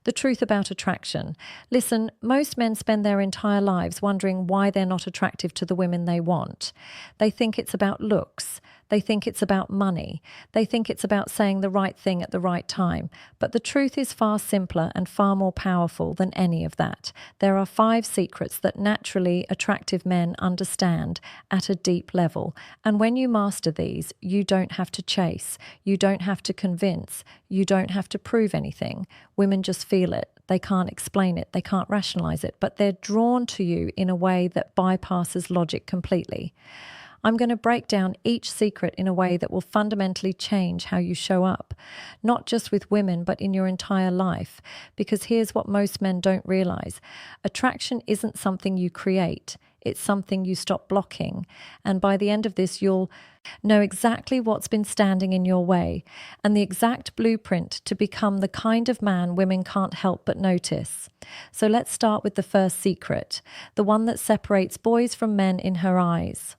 The truth about attraction. Listen, most men spend their entire lives wondering why they're not attractive to the women they want. They think it's about looks. They think it's about money. They think it's about saying the right thing at the right time. But the truth is far simpler and far more powerful than any of that. There are 5 secrets that naturally attractive men understand at a deep level. And when you master these, you don't have to chase. You don't have to convince. You don't have to prove anything. Women just feel it. They can't explain it. They can't rationalize it. But they're drawn to you in a way that bypasses logic completely. I'm going to break down each secret in a way that will fundamentally change how you show up, not just with women, but in your entire life. Because here's what most men don't realize. Attraction isn't something you create. It's something you stop blocking. And by the end of this, you'll know exactly what's been standing in your way and the exact blueprint to become the kind of man women can't help but notice. So let's start with the first secret, the one that separates boys from men in her eyes.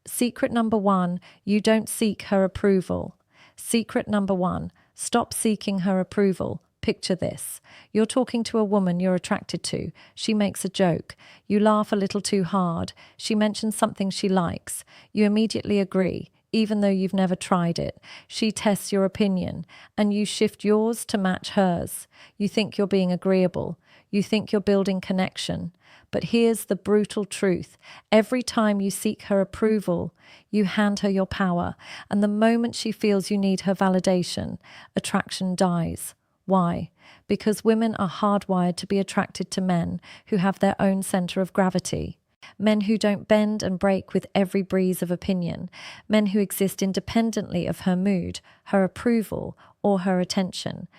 Secret number 1, you don't seek her approval. Secret number 1, stop seeking her approval. Picture this. You're talking to a woman you're attracted to. She makes a joke. You laugh a little too hard. She mentions something she likes. You immediately agree, even though you've never tried it. She tests your opinion, and you shift yours to match hers. You think you're being agreeable. You think you're building connection. But here's the brutal truth. Every time you seek her approval, you hand her your power. And the moment she feels you need her validation, attraction dies. Why? Because women are hardwired to be attracted to men who have their own center of gravity. Men who don't bend and break with every breeze of opinion. Men who exist independently of her mood, her approval, or her attention.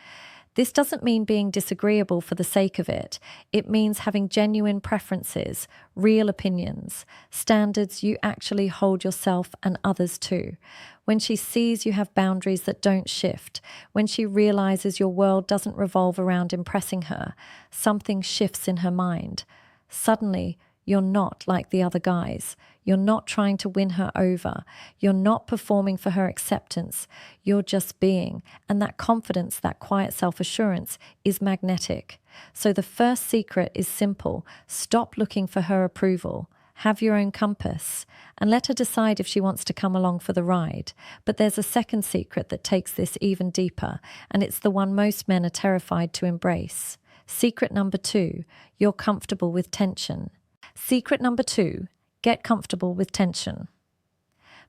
This doesn't mean being disagreeable for the sake of it. It means having genuine preferences, real opinions, standards you actually hold yourself and others to. When she sees you have boundaries that don't shift, when she realizes your world doesn't revolve around impressing her, something shifts in her mind. Suddenly, you're not like the other guys. You're not trying to win her over. You're not performing for her acceptance. You're just being. And that confidence, that quiet self-assurance is magnetic. So the first secret is simple. Stop looking for her approval. Have your own compass and let her decide if she wants to come along for the ride. But there's a second secret that takes this even deeper, and it's the one most men are terrified to embrace. Secret number 2, you're comfortable with tension. Secret number 2, get comfortable with tension.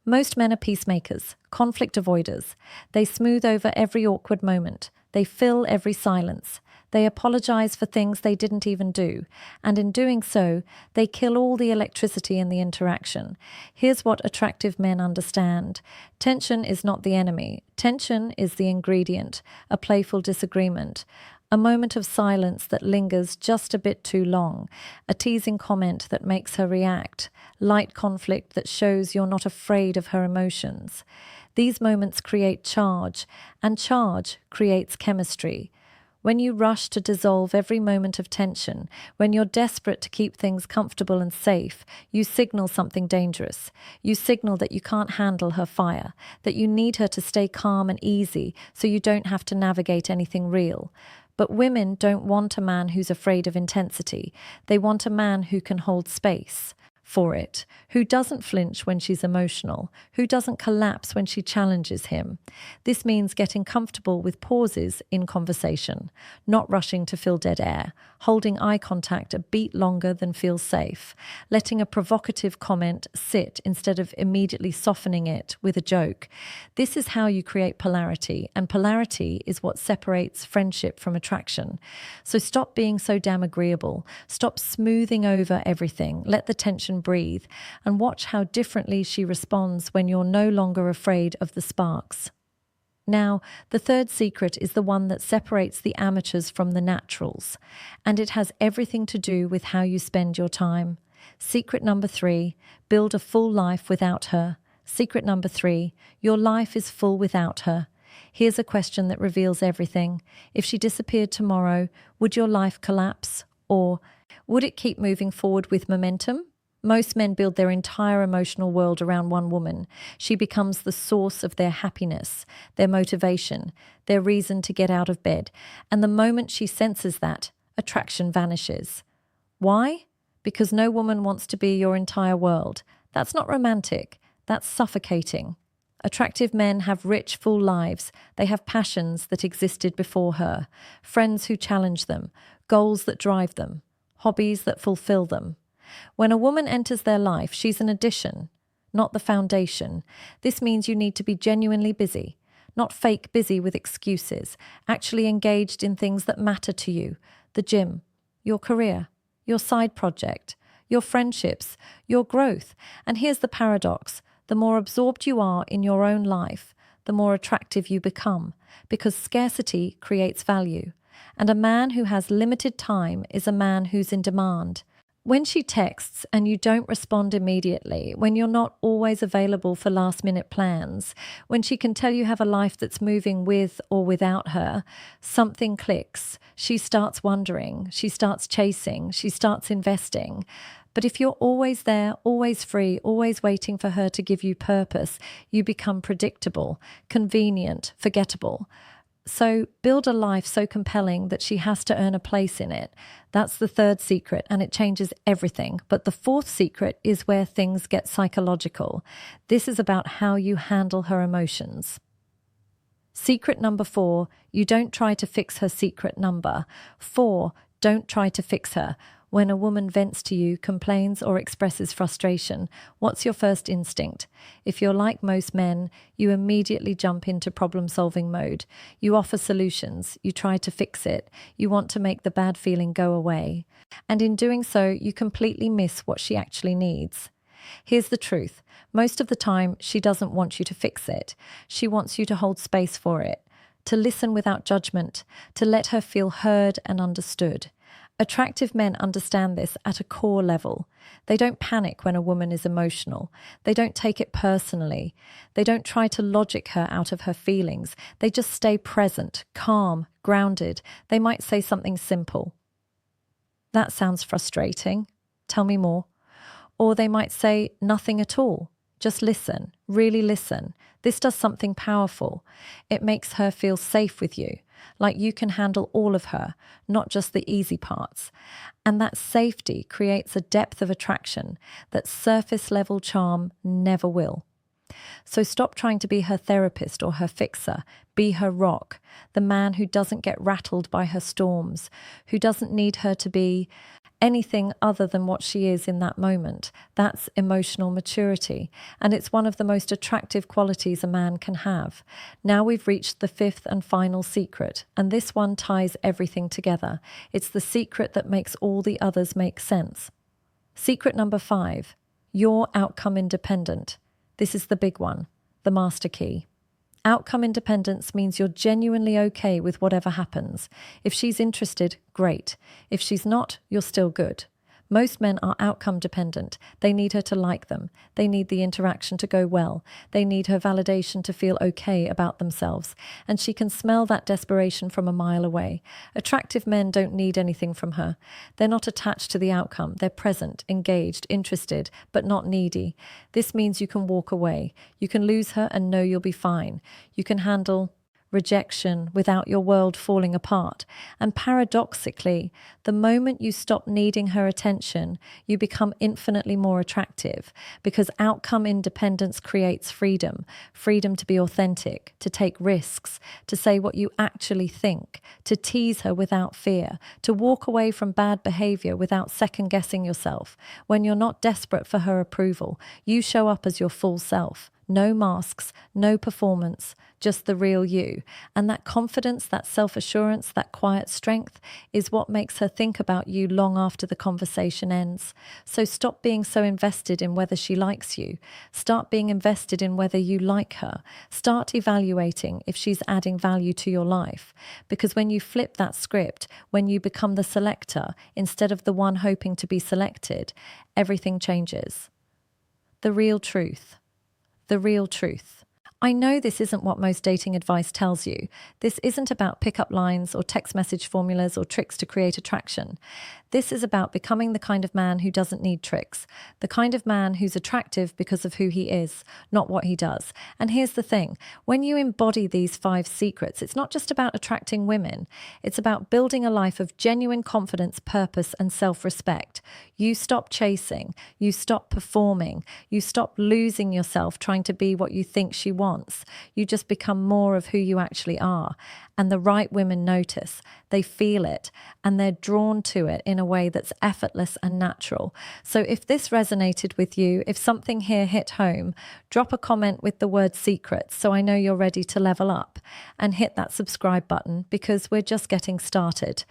Most men are peacemakers, conflict avoiders. They smooth over every awkward moment. They fill every silence. They apologize for things they didn't even do. And in doing so, they kill all the electricity in the interaction. Here's what attractive men understand. Tension is not the enemy. Tension is the ingredient, a playful disagreement. A moment of silence that lingers just a bit too long, a teasing comment that makes her react, light conflict that shows you're not afraid of her emotions. These moments create charge, and charge creates chemistry. When you rush to dissolve every moment of tension, when you're desperate to keep things comfortable and safe, you signal something dangerous. You signal that you can't handle her fire, that you need her to stay calm and easy so you don't have to navigate anything real. But women don't want a man who's afraid of intensity. They want a man who can hold space for it, who doesn't flinch when she's emotional, who doesn't collapse when she challenges him. This means getting comfortable with pauses in conversation, not rushing to fill dead air, holding eye contact a beat longer than feels safe, letting a provocative comment sit instead of immediately softening it with a joke. This is how you create polarity, and polarity is what separates friendship from attraction. So stop being so damn agreeable. Stop smoothing over everything. Let the tension breathe, and watch how differently she responds when you're no longer afraid of the sparks. Now, the third secret is the one that separates the amateurs from the naturals, and it has everything to do with how you spend your time. Secret number 3, build a full life without her. Secret number 3, your life is full without her. Here's a question that reveals everything. If she disappeared tomorrow, would your life collapse? Or would it keep moving forward with momentum? Most men build their entire emotional world around one woman. She becomes the source of their happiness, their motivation, their reason to get out of bed. And the moment she senses that, attraction vanishes. Why? Because no woman wants to be your entire world. That's not romantic. That's suffocating. Attractive men have rich, full lives. They have passions that existed before her, friends who challenge them, goals that drive them, hobbies that fulfill them. When a woman enters their life, she's an addition, not the foundation. This means you need to be genuinely busy, not fake busy with excuses, actually engaged in things that matter to you: the gym, your career, your side project, your friendships, your growth. And here's the paradox: the more absorbed you are in your own life, the more attractive you become, because scarcity creates value. And a man who has limited time is a man who's in demand. When she texts and you don't respond immediately, when you're not always available for last-minute plans, when she can tell you have a life that's moving with or without her, something clicks. She starts wondering, she starts chasing, she starts investing. But if you're always there, always free, always waiting for her to give you purpose, you become predictable, convenient, forgettable. So build a life so compelling that she has to earn a place in it. That's the third secret, and it changes everything. But the fourth secret is where things get psychological. This is about how you handle her emotions. Secret number 4, you don't try to fix her secret number. 4, don't try to fix her. When a woman vents to you, complains, or expresses frustration, what's your first instinct? If you're like most men, you immediately jump into problem-solving mode. You offer solutions. You try to fix it. You want to make the bad feeling go away. And in doing so, you completely miss what she actually needs. Here's the truth. Most of the time, she doesn't want you to fix it. She wants you to hold space for it, to listen without judgment, to let her feel heard and understood. Attractive men understand this at a core level. They don't panic when a woman is emotional. They don't take it personally. They don't try to logic her out of her feelings. They just stay present, calm, grounded. They might say something simple. That sounds frustrating. Tell me more. Or they might say nothing at all. Just listen, really listen. This does something powerful. It makes her feel safe with you, like you can handle all of her, not just the easy parts. And that safety creates a depth of attraction that surface-level charm never will. So stop trying to be her therapist or her fixer. Be her rock, the man who doesn't get rattled by her storms, who doesn't need her to be anything other than what she is in that moment. That's emotional maturity, and it's one of the most attractive qualities a man can have. Now we've reached the fifth and final secret, and this one ties everything together. It's the secret that makes all the others make sense. Secret number 5, you're outcome independent. This is the big one, the master key. Outcome independence means you're genuinely okay with whatever happens. If she's interested, great. If she's not, you're still good. Most men are outcome dependent. They need her to like them. They need the interaction to go well. They need her validation to feel okay about themselves. And she can smell that desperation from a mile away. Attractive men don't need anything from her. They're not attached to the outcome. They're present, engaged, interested, but not needy. This means you can walk away. You can lose her and know you'll be fine. You can handle rejection without your world falling apart. And paradoxically, the moment you stop needing her attention, you become infinitely more attractive, because outcome independence creates freedom. Freedom to be authentic, to take risks, to say what you actually think, to tease her without fear, to walk away from bad behavior without second-guessing yourself. When you're not desperate for her approval, you show up as your full self. No masks, no performance, just the real you. And that confidence, that self-assurance, that quiet strength is what makes her think about you long after the conversation ends. So stop being so invested in whether she likes you. Start being invested in whether you like her. Start evaluating if she's adding value to your life. Because when you flip that script, when you become the selector instead of the one hoping to be selected, everything changes. The real truth. The real truth. I know this isn't what most dating advice tells you. This isn't about pickup lines or text message formulas or tricks to create attraction. This is about becoming the kind of man who doesn't need tricks, the kind of man who's attractive because of who he is, not what he does. And here's the thing, when you embody these 5 secrets, it's not just about attracting women, it's about building a life of genuine confidence, purpose, and self-respect. You stop chasing, you stop performing, you stop losing yourself trying to be what you think she wants. You just become more of who you actually are. And the right women notice, they feel it, and they're drawn to it in a way that's effortless and natural. So if this resonated with you, if something here hit home, drop a comment with the word secrets so I know you're ready to level up, and hit that subscribe button because we're just getting started.